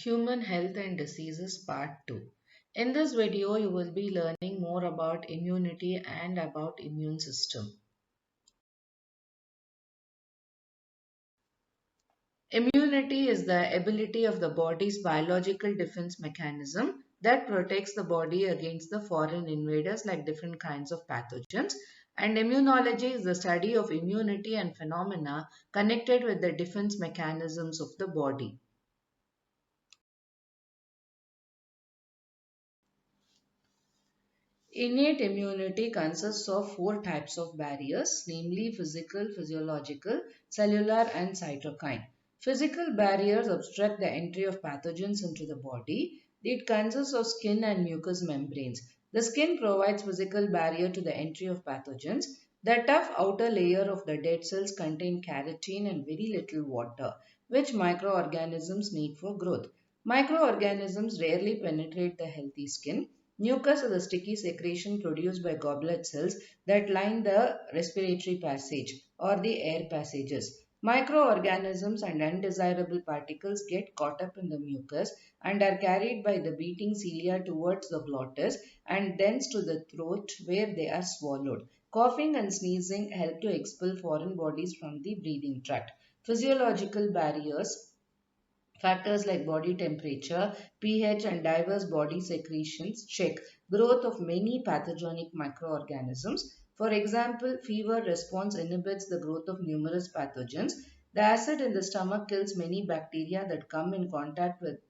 Human Health and Diseases Part 2. In this video, you will be learning more about immunity and about immune system. Immunity is the ability of the body's biological defense mechanism that protects the body against the foreign invaders like different kinds of pathogens. And immunology is the study of immunity and phenomena connected with the defense mechanisms of the body. Innate immunity consists of four types of barriers, namely physical, physiological, cellular, and cytokine. Physical barriers obstruct the entry of pathogens into the body. It consists of skin and mucous membranes. The skin provides physical barrier to the entry of pathogens. The tough outer layer of the dead cells contain keratin and very little water, which microorganisms need for growth. Microorganisms rarely penetrate the healthy skin. Mucus is a sticky secretion produced by goblet cells that line the respiratory passage or the air passages. Microorganisms and undesirable particles get caught up in the mucus and are carried by the beating cilia towards the glottis and thence to the throat where they are swallowed. Coughing and sneezing help to expel foreign bodies from the breathing tract. Physiological barriers. Factors like body temperature, pH, and diverse body secretions check growth of many pathogenic microorganisms. For example, fever response inhibits the growth of numerous pathogens. The acid in the stomach kills many bacteria that come in contact with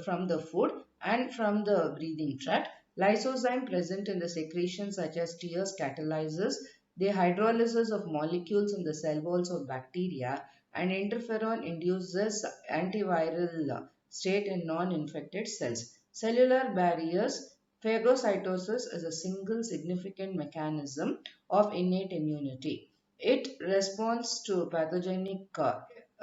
from the food and from the breathing tract. Lysozyme present in the secretions such as tears catalyzes the hydrolysis of molecules in the cell walls of bacteria, and interferon induces antiviral state in non-infected cells. Cellular barriers. Phagocytosis is a single significant mechanism of innate immunity. It responds to pathogenic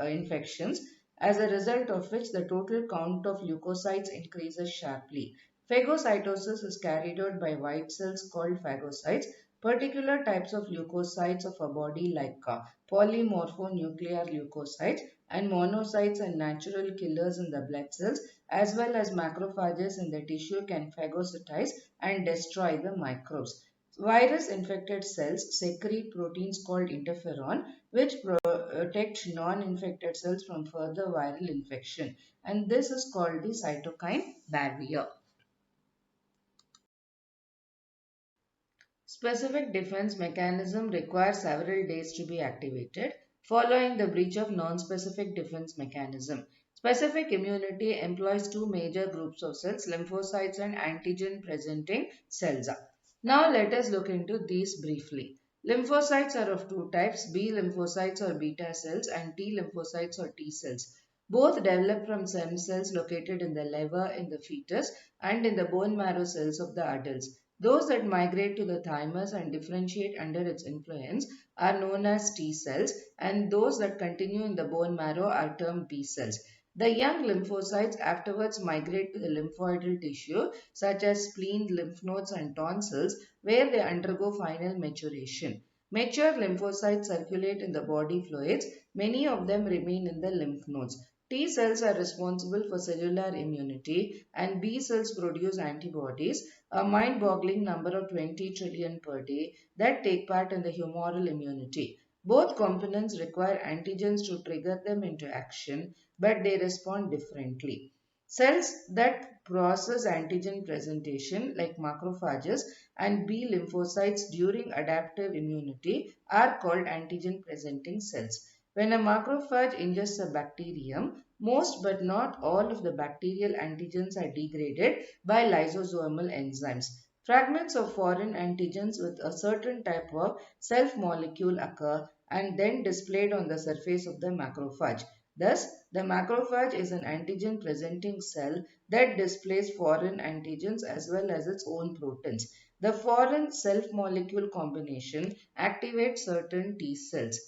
infections, as a result of which the total count of leukocytes increases sharply. Phagocytosis is carried out by white cells called phagocytes. Particular types of leukocytes of a body like polymorphonuclear leukocytes and monocytes and natural killers in the blood cells as well as macrophages in the tissue can phagocytize and destroy the microbes. Virus infected cells secrete proteins called interferon which protect non-infected cells from further viral infection, and this is called the cytokine barrier. Specific defense mechanism requires several days to be activated following the breach of non-specific defense mechanism. Specific immunity employs two major groups of cells, lymphocytes and antigen-presenting cells. Now let us look into these briefly. Lymphocytes are of two types, B lymphocytes or beta cells and T lymphocytes or T cells. Both develop from stem cells located in the liver in the fetus and in the bone marrow cells of the adults. Those that migrate to the thymus and differentiate under its influence are known as T cells, and those that continue in the bone marrow are termed B cells. The young lymphocytes afterwards migrate to the lymphoidal tissue, such as spleen, lymph nodes, and tonsils, where they undergo final maturation. Mature lymphocytes circulate in the body fluids, many of them remain in the lymph nodes. T cells are responsible for cellular immunity, and B cells produce antibodies, a mind-boggling number of 20 trillion per day, that take part in the humoral immunity. Both components require antigens to trigger them into action, but they respond differently. Cells that process antigen presentation, like macrophages and B lymphocytes during adaptive immunity, are called antigen presenting cells. When a macrophage ingests a bacterium, most but not all of the bacterial antigens are degraded by lysosomal enzymes. Fragments of foreign antigens with a certain type of self molecule occur and then displayed on the surface of the macrophage. Thus, the macrophage is an antigen presenting cell that displays foreign antigens as well as its own proteins. The foreign self molecule combination activates certain T cells.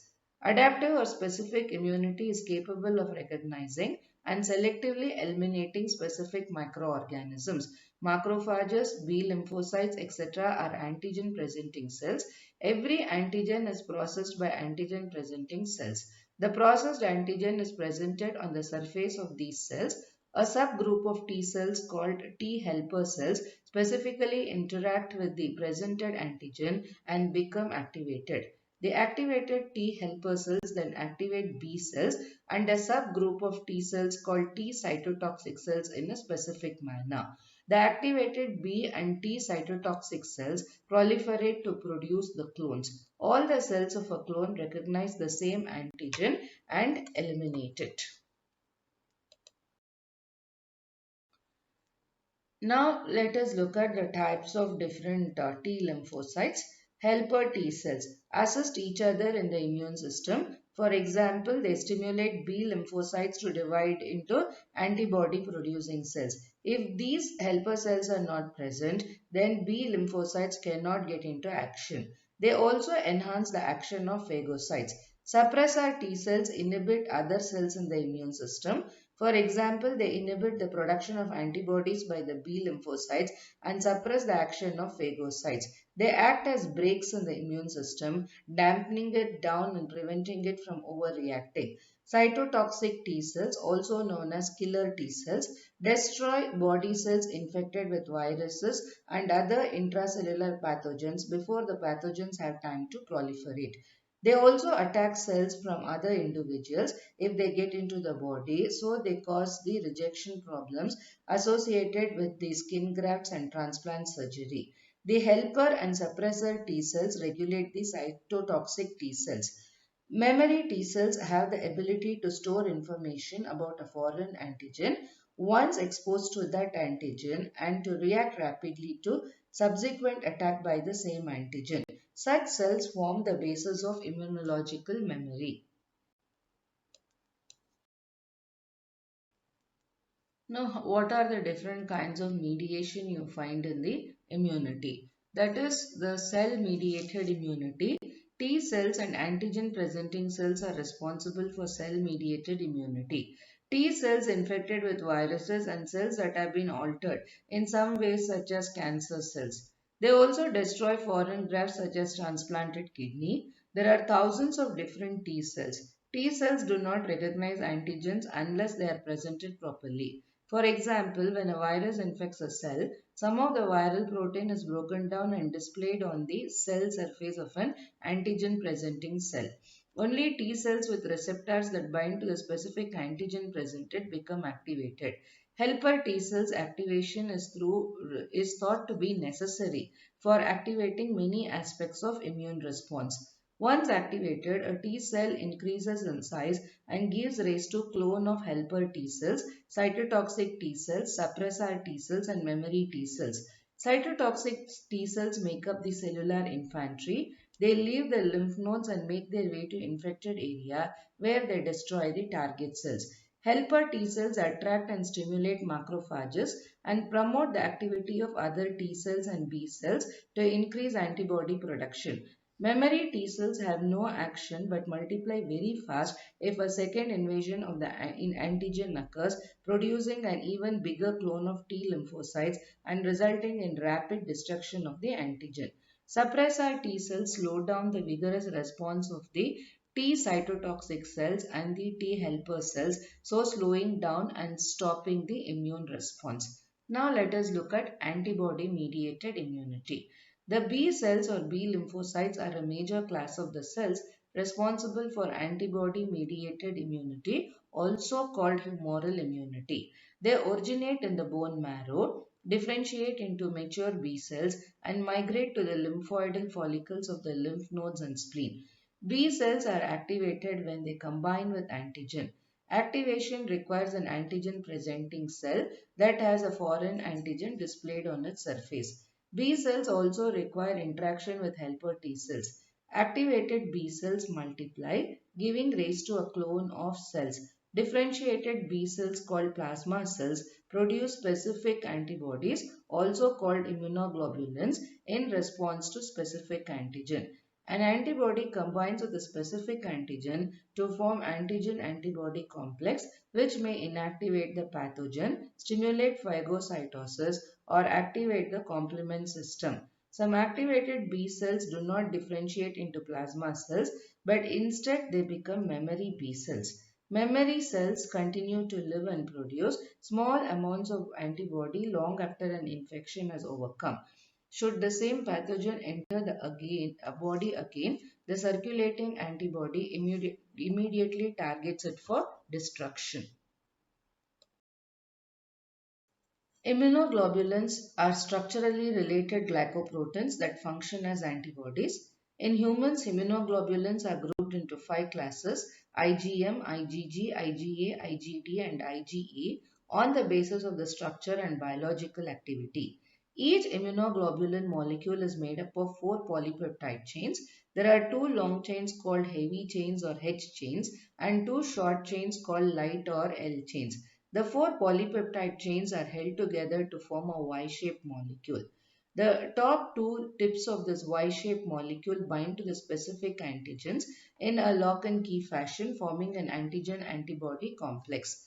Adaptive or specific immunity is capable of recognizing and selectively eliminating specific microorganisms. Macrophages, B lymphocytes, etc. are antigen presenting cells. Every antigen is processed by antigen presenting cells. The processed antigen is presented on the surface of these cells. A subgroup of T cells called T helper cells specifically interact with the presented antigen and become activated. The activated T helper cells then activate B cells and a subgroup of T cells called T cytotoxic cells in a specific manner. The activated B and T cytotoxic cells proliferate to produce the clones. All the cells of a clone recognize the same antigen and eliminate it. Now let us look at the types of different T lymphocytes. Helper T cells assist each other in the immune system. For example, they stimulate B lymphocytes to divide into antibody producing cells. If these helper cells are not present, then B lymphocytes cannot get into action. They also enhance the action of phagocytes. Suppressor T cells inhibit other cells in the immune system. For example, they inhibit the production of antibodies by the B lymphocytes and suppress the action of phagocytes. They act as brakes in the immune system, dampening it down and preventing it from overreacting. Cytotoxic T cells, also known as killer T cells, destroy body cells infected with viruses and other intracellular pathogens before the pathogens have time to proliferate. They also attack cells from other individuals if they get into the body, so they cause the rejection problems associated with the skin grafts and transplant surgery. The helper and suppressor T cells regulate the cytotoxic T cells. Memory T cells have the ability to store information about a foreign antigen once exposed to that antigen and to react rapidly to subsequent attack by the same antigen. Such cells form the basis of immunological memory. Now, what are the different kinds of mediation you find in the immunity? That is the cell mediated immunity. T cells and antigen presenting cells are responsible for cell mediated immunity. T cells infected with viruses and cells that have been altered in some ways, such as cancer cells. They also destroy foreign grafts such as transplanted kidney. There are thousands of different T cells. T cells do not recognize antigens unless they are presented properly. For example, when a virus infects a cell, some of the viral protein is broken down and displayed on the cell surface of an antigen presenting cell. Only T cells with receptors that bind to the specific antigen presented become activated. Helper T cells activation is thought to be necessary for activating many aspects of immune response. Once activated, a T cell increases in size and gives rise to clone of helper T cells, cytotoxic T cells, suppressor T cells, and memory T cells. Cytotoxic T cells make up the cellular infantry. They leave the lymph nodes and make their way to infected area where they destroy the target cells. Helper T cells attract and stimulate macrophages and promote the activity of other T cells and B cells to increase antibody production. Memory T cells have no action but multiply very fast if a second invasion of the antigen occurs, producing an even bigger clone of T lymphocytes and resulting in rapid destruction of the antigen. Suppressor T cells slow down the vigorous response of the T cytotoxic cells and the T helper cells, so slowing down and stopping the immune response. Now let us look at antibody mediated immunity. The B cells or B lymphocytes are a major class of the cells responsible for antibody mediated immunity, also called humoral immunity. They originate in the bone marrow, differentiate into mature B cells, and migrate to the lymphoidal follicles of the lymph nodes and spleen. B cells are activated when they combine with antigen. Activation requires an antigen presenting cell that has a foreign antigen displayed on its surface. B cells also require interaction with helper T cells. Activated B cells multiply, giving rise to a clone of cells. Differentiated B cells called plasma cells produce specific antibodies, also called immunoglobulins, in response to specific antigen. An antibody combines with a specific antigen to form antigen-antibody complex, which may inactivate the pathogen, stimulate phagocytosis, or activate the complement system. Some activated B cells do not differentiate into plasma cells, but instead they become memory B cells. Memory cells continue to live and produce small amounts of antibody long after an infection has overcome. Should the same pathogen enter a body again, the circulating antibody immediately targets it for destruction. Immunoglobulins are structurally related glycoproteins that function as antibodies. In humans, immunoglobulins are grouped into five classes: IgM, IgG, IgA, IgD, and IgE on the basis of the structure and biological activity. Each immunoglobulin molecule is made up of four polypeptide chains. There are two long chains called heavy chains or H chains and two short chains called light or L chains. The four polypeptide chains are held together to form a Y-shaped molecule. The top two tips of this Y-shaped molecule bind to the specific antigens in a lock and key fashion, forming an antigen-antibody complex.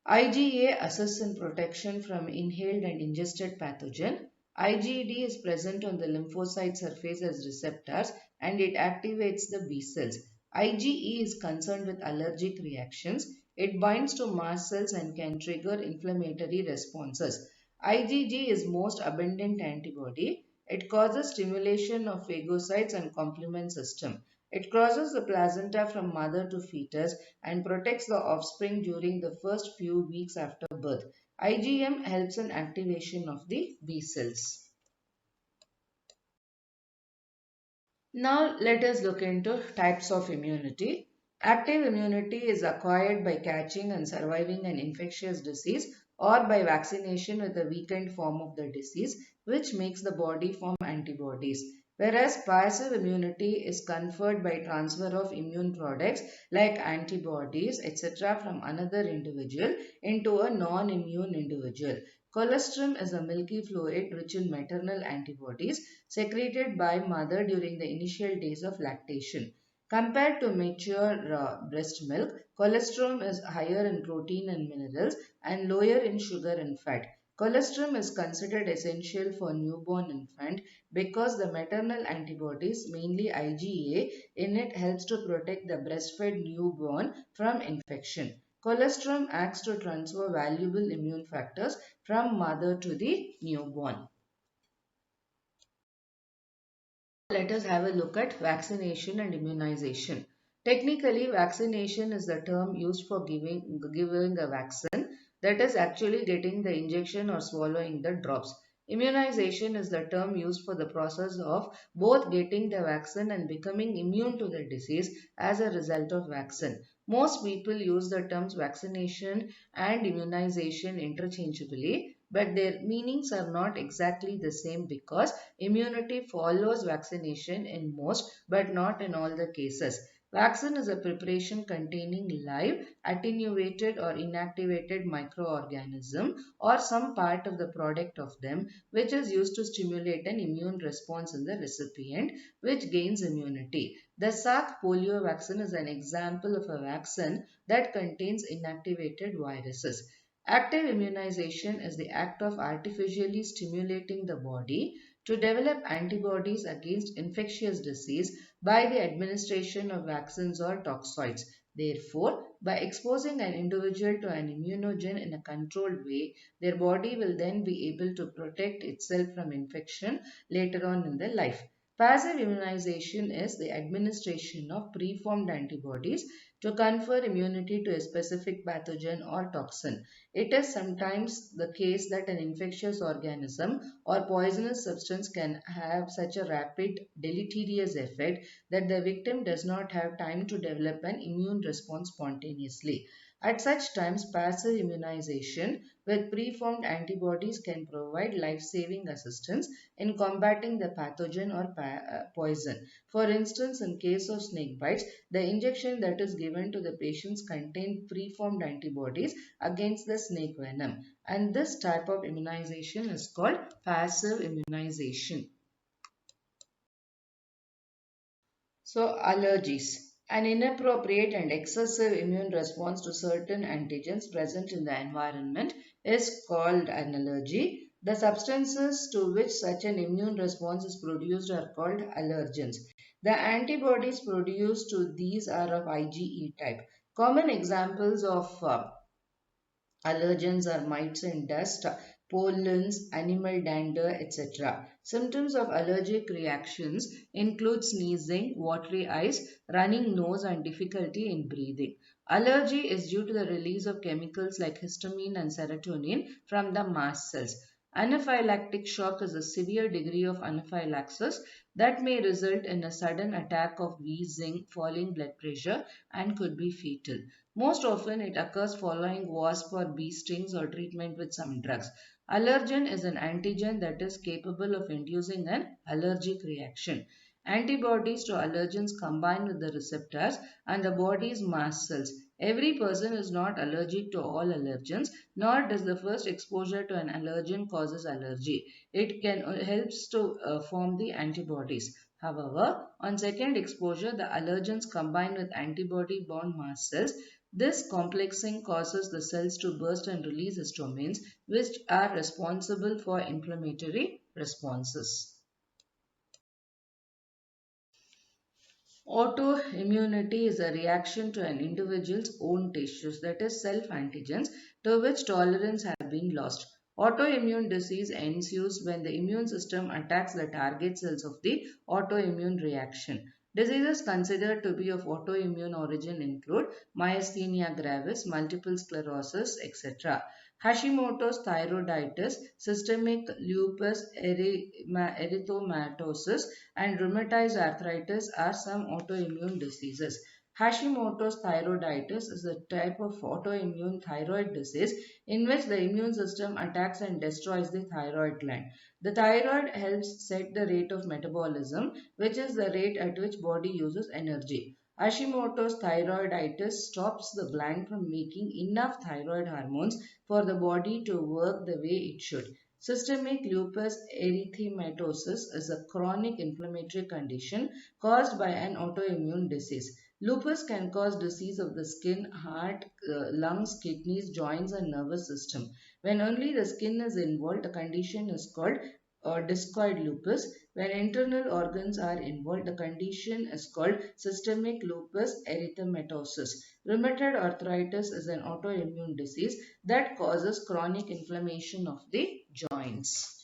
IgA assists in protection from inhaled and ingested pathogen. IgD is present on the lymphocyte surface as receptors and it activates the B cells. IgE is concerned with allergic reactions. It binds to mast cells and can trigger inflammatory responses. IgG is most abundant antibody. It causes stimulation of phagocytes and complement system. It crosses the placenta from mother to fetus and protects the offspring during the first few weeks after birth. IgM helps in activation of the B cells. Now let us look into types of immunity. Active immunity is acquired by catching and surviving an infectious disease or by vaccination with a weakened form of the disease, which makes the body form antibodies. Whereas passive immunity is conferred by transfer of immune products like antibodies, etc., from another individual into a non-immune individual. Colostrum is a milky fluid rich in maternal antibodies secreted by mother during the initial days of lactation. Compared to mature breast milk, colostrum is higher in protein and minerals and lower in sugar and fat. Colostrum is considered essential for newborn infant because the maternal antibodies, mainly IgA, in it helps to protect the breastfed newborn from infection. Colostrum acts to transfer valuable immune factors from mother to the newborn. Let us have a look at vaccination and immunization. Technically, vaccination is the term used for giving a vaccine, that is actually getting the injection or swallowing the drops. Immunization is the term used for the process of both getting the vaccine and becoming immune to the disease as a result of vaccine. Most people use the terms vaccination and immunization interchangeably, but their meanings are not exactly the same because immunity follows vaccination in most but not in all the cases. Vaccine is a preparation containing live, attenuated or inactivated microorganism or some part of the product of them which is used to stimulate an immune response in the recipient which gains immunity. The Salk polio vaccine is an example of a vaccine that contains inactivated viruses. Active immunization is the act of artificially stimulating the body to develop antibodies against infectious disease by the administration of vaccines or toxoids. Therefore, by exposing an individual to an immunogen in a controlled way, their body will then be able to protect itself from infection later on in their life. Passive immunization is the administration of preformed antibodies to confer immunity to a specific pathogen or toxin. It is sometimes the case that an infectious organism or poisonous substance can have such a rapid deleterious effect that the victim does not have time to develop an immune response spontaneously. At such times, passive immunization with preformed antibodies can provide life-saving assistance in combating the pathogen or poison. For instance, in case of snake bites, the injection that is given to the patients contain preformed antibodies against the snake venom. And this type of immunization is called passive immunization. So, allergies. An inappropriate and excessive immune response to certain antigens present in the environment is called an allergy. The substances to which such an immune response is produced are called allergens. The antibodies produced to these are of IgE type. Common examples of allergens are mites and dust, pollens, animal dander, etc. Symptoms of allergic reactions include sneezing, watery eyes, running nose, and difficulty in breathing. Allergy is due to the release of chemicals like histamine and serotonin from the mast cells. Anaphylactic shock is a severe degree of anaphylaxis that may result in a sudden attack of wheezing, falling blood pressure, and could be fatal. Most often, it occurs following wasp or bee stings or treatment with some drugs. Allergen is an antigen that is capable of inducing an allergic reaction. Antibodies to allergens combine with the receptors and the body's mast cells. Every person is not allergic to all allergens, nor does the first exposure to an allergen causes allergy. It can helps to form the antibodies. However, on second exposure, the allergens combine with antibody-bound mast cells. This complexing causes the cells to burst and release histamines, which are responsible for inflammatory responses. Autoimmunity is a reaction to an individual's own tissues, that is, self-antigens, to which tolerance has been lost. Autoimmune disease ensues when the immune system attacks the target cells of the autoimmune reaction. Diseases considered to be of autoimmune origin include myasthenia gravis, multiple sclerosis, etc. Hashimoto's thyroiditis, systemic lupus erythematosus, and rheumatoid arthritis are some autoimmune diseases. Hashimoto's thyroiditis is a type of autoimmune thyroid disease in which the immune system attacks and destroys the thyroid gland. The thyroid helps set the rate of metabolism, which is the rate at which body uses energy. Hashimoto's thyroiditis stops the gland from making enough thyroid hormones for the body to work the way it should. Systemic lupus erythematosus is a chronic inflammatory condition caused by an autoimmune disease. Lupus can cause disease of the skin, heart, lungs, kidneys, joints, and nervous system. When only the skin is involved, the condition is called discoid lupus. When internal organs are involved, the condition is called systemic lupus erythematosus. Rheumatoid arthritis is an autoimmune disease that causes chronic inflammation of the joints.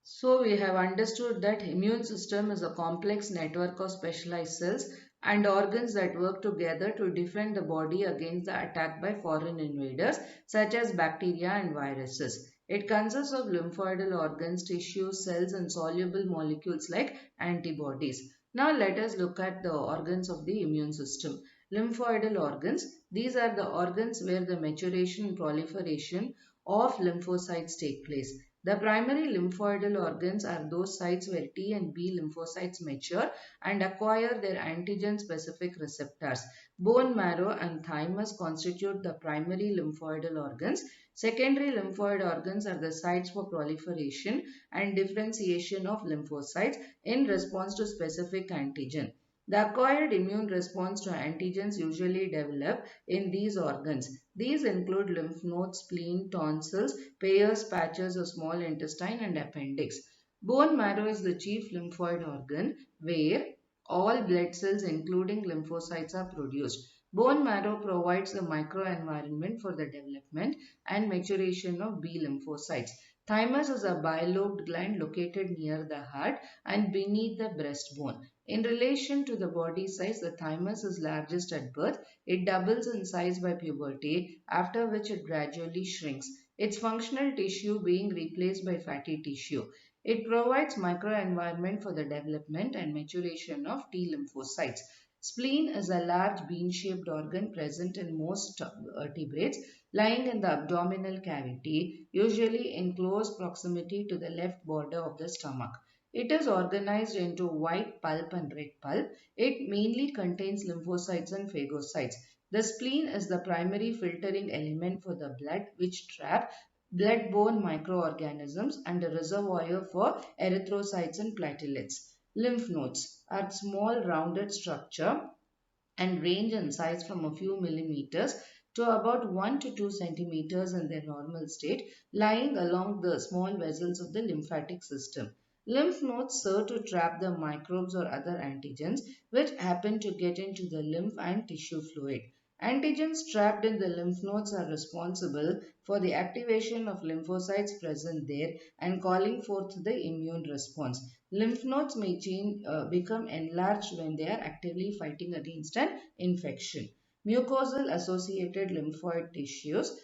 So we have understood that immune system is a complex network of specialized cells and organs that work together to defend the body against the attack by foreign invaders such as bacteria and viruses. It consists of lymphoidal organs, tissues, cells and soluble molecules like antibodies. Now let us look at the organs of the immune system. Lymphoidal organs. These are the organs where the maturation and proliferation of lymphocytes take place. The primary lymphoidal organs are those sites where T and B lymphocytes mature and acquire their antigen-specific receptors. Bone marrow and thymus constitute the primary lymphoidal organs. Secondary lymphoid organs are the sites for proliferation and differentiation of lymphocytes in response to specific antigen. The acquired immune response to antigens usually develop in these organs. These include lymph nodes, spleen, tonsils, pairs, patches of small intestine and appendix. Bone marrow is the chief lymphoid organ where all blood cells including lymphocytes are produced. Bone marrow provides the microenvironment for the development and maturation of B lymphocytes. Thymus is a bilobed gland located near the heart and beneath the breastbone. In relation to the body size, the thymus is largest at birth. It doubles in size by puberty, after which it gradually shrinks, its functional tissue being replaced by fatty tissue. It provides microenvironment for the development and maturation of T lymphocytes. Spleen is a large bean-shaped organ present in most vertebrates, lying in the abdominal cavity, usually in close proximity to the left border of the stomach. It is organized into white pulp and red pulp. It mainly contains lymphocytes and phagocytes. The spleen is the primary filtering element for the blood, which trap blood-borne microorganisms and a reservoir for erythrocytes and platelets. Lymph nodes are small rounded structure and range in size from a few millimeters to about 1 to 2 centimeters in their normal state, lying along the small vessels of the lymphatic system. Lymph nodes serve to trap the microbes or other antigens which happen to get into the lymph and tissue fluid. Antigens trapped in the lymph nodes are responsible for the activation of lymphocytes present there and calling forth the immune response. Lymph nodes may become enlarged when they are actively fighting against an infection. Mucosal associated lymphoid tissues,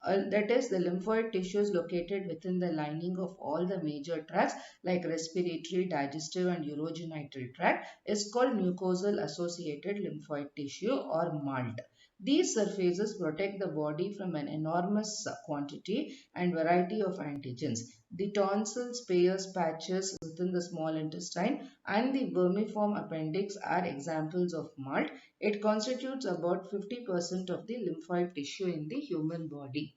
that is, the lymphoid tissues located within the lining of all the major tracts like respiratory, digestive, and urogenital tract, is called mucosal associated lymphoid tissue or MALT. These surfaces protect the body from an enormous quantity and variety of antigens. The tonsils, Peyer's patches within the small intestine, and the vermiform appendix are examples of MALT. It constitutes about 50% of the lymphoid tissue in the human body.